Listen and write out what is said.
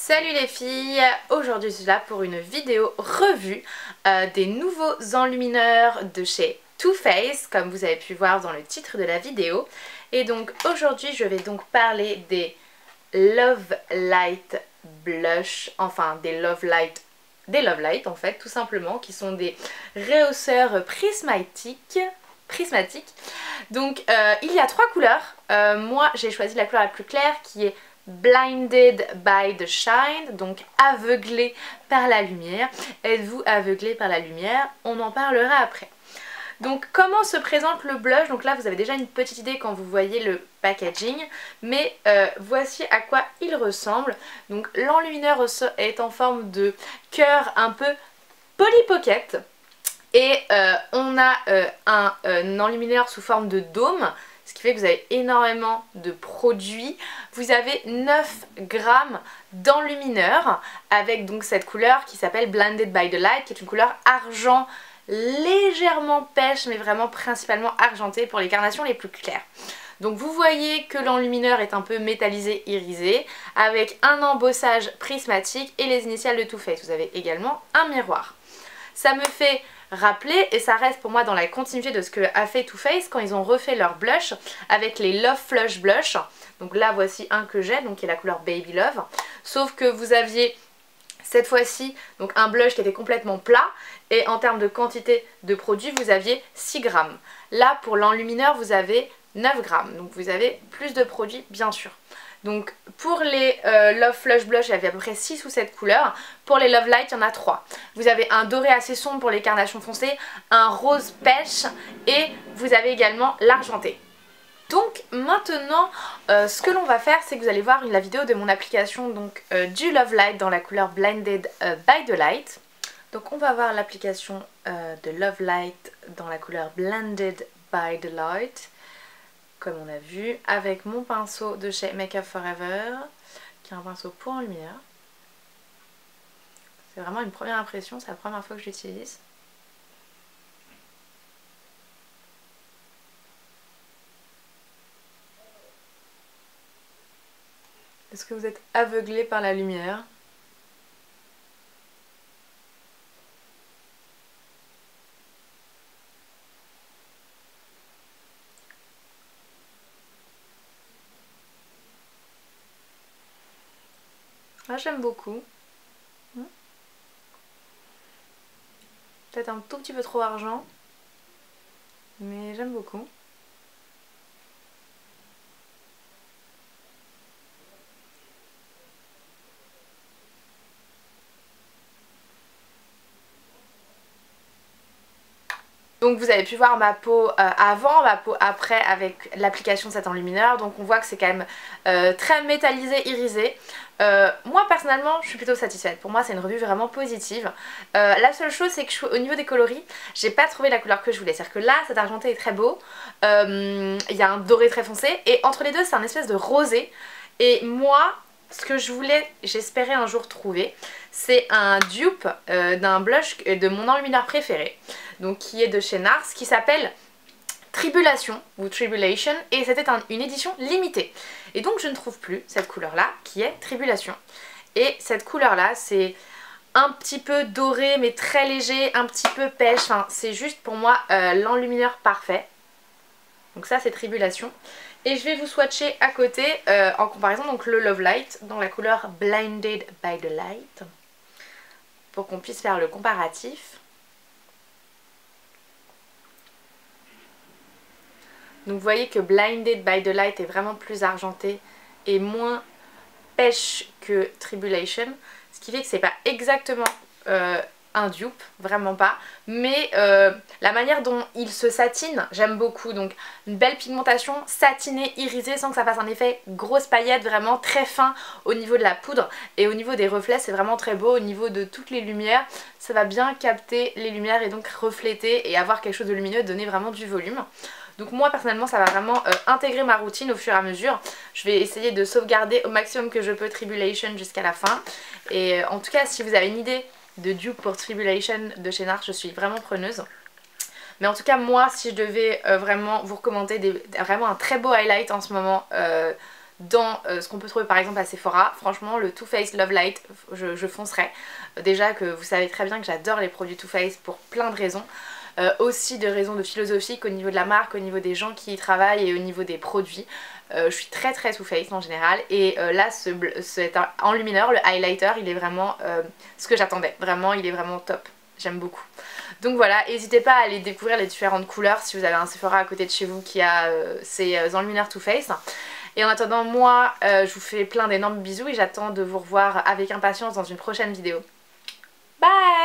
Salut les filles, aujourd'hui je suis là pour une vidéo revue des nouveaux enlumineurs de chez Too Faced, comme vous avez pu voir dans le titre de la vidéo. Et donc aujourd'hui je vais donc parler des Love Light Blush, enfin des Love Light en fait tout simplement, qui sont des rehausseurs prismatiques. Donc il y a trois couleurs, moi j'ai choisi la couleur la plus claire qui est Blinded by the Shine, donc aveuglé par la lumière. Êtes-vous aveuglé par la lumière? On en parlera après. Donc comment se présente le blush? Donc là vous avez déjà une petite idée quand vous voyez le packaging, mais voici à quoi il ressemble. Donc l'enlumineur est en forme de cœur un peu Polly Pocket. Et on a un enlumineur sous forme de dôme, ce qui fait que vous avez énormément de produits. Vous avez 9 grammes d'enlumineur avec donc cette couleur qui s'appelle Blinded by the Light, qui est une couleur argent légèrement pêche, mais vraiment principalement argentée pour les carnations les plus claires. Donc vous voyez que l'enlumineur est un peu métallisé, irisé, avec un embossage prismatique et les initiales de Too Faced. Vous avez également un miroir. Ça me fait rappeler, et ça reste pour moi dans la continuité de ce que a fait Too Faced quand ils ont refait leur blush avec les Love Flush Blush. Donc là voici un que j'ai, donc qui est la couleur Baby Love. Sauf que vous aviez cette fois-ci donc un blush qui était complètement plat, et en termes de quantité de produit vous aviez 6 grammes. Là pour l'enlumineur vous avez 9 grammes, donc vous avez plus de produits bien sûr. Donc pour les Love Flush Blush il y avait à peu près 6 ou 7 couleurs. Pour les Love Light il y en a 3. Vous avez un doré assez sombre pour les carnations foncées, un rose pêche et vous avez également l'argenté. Donc maintenant ce que l'on va faire, c'est que vous allez voir la vidéo de mon application donc, du Love Light dans la couleur Blinded by the Light. Donc on va voir l'application de Love Light dans la couleur Blinded by the Light, comme on a vu, avec mon pinceau de chez Make Up For Ever, qui est un pinceau pour enlumineur. C'est vraiment une première impression, c'est la première fois que je l'utilise. Est-ce que vous êtes aveuglé par la lumière? Moi j'aime beaucoup. Peut-être un tout petit peu trop argent, mais j'aime beaucoup. Donc vous avez pu voir ma peau avant, ma peau après avec l'application de cet enlumineur. Donc on voit que c'est quand même très métallisé, irisé. Moi personnellement je suis plutôt satisfaite. Pour moi c'est une revue vraiment positive. La seule chose c'est que au niveau des coloris, j'ai pas trouvé la couleur que je voulais. C'est-à-dire que là cet argenté est très beau, il y a un doré très foncé et entre les deux c'est un espèce de rosé. Et moi ce que je voulais, j'espérais un jour trouver, c'est un dupe d'un blush de mon enlumineur préféré, donc qui est de chez NARS, qui s'appelle Tribulation ou Tribulation, et c'était une édition limitée. Et donc je ne trouve plus cette couleur là qui est Tribulation. Et cette couleur là c'est un petit peu doré mais très léger, un petit peu pêche, enfin c'est juste pour moi l'enlumineur parfait. Donc ça c'est Tribulation. Et je vais vous swatcher à côté en comparaison donc le Love Light dans la couleur Blinded by the Light, pour qu'on puisse faire le comparatif. Donc vous voyez que Blinded by the Light est vraiment plus argenté et moins pêche que Tribulation, ce qui fait que c'est pas exactement un dupe, vraiment pas, mais la manière dont il se satine, j'aime beaucoup. Donc une belle pigmentation satinée, irisée, sans que ça fasse un effet grosse paillette, vraiment très fin au niveau de la poudre, et au niveau des reflets c'est vraiment très beau. Au niveau de toutes les lumières ça va bien capter les lumières et donc refléter et avoir quelque chose de lumineux, donner vraiment du volume. Donc moi personnellement ça va vraiment intégrer ma routine au fur et à mesure. Je vais essayer de sauvegarder au maximum que je peux Tribulation jusqu'à la fin. Et en tout cas si vous avez une idée de dupe pour Tribulation de chez NARS, je suis vraiment preneuse. Mais en tout cas moi si je devais vraiment vous recommander vraiment un très beau highlight en ce moment dans ce qu'on peut trouver par exemple à Sephora. Franchement le Too Faced Love Light, je foncerai. Déjà que vous savez très bien que j'adore les produits Too Faced pour plein de raisons. Aussi de raisons de philosophiques au niveau de la marque, au niveau des gens qui y travaillent et au niveau des produits. Je suis très Too Faced en général et là cet enlumineur, le highlighter, il est vraiment ce que j'attendais. Vraiment, il est vraiment top. J'aime beaucoup. Donc voilà, n'hésitez pas à aller découvrir les différentes couleurs si vous avez un Sephora à côté de chez vous qui a ces enlumineurs Too Faced. Et en attendant, moi, je vous fais plein d'énormes bisous et j'attends de vous revoir avec impatience dans une prochaine vidéo. Bye!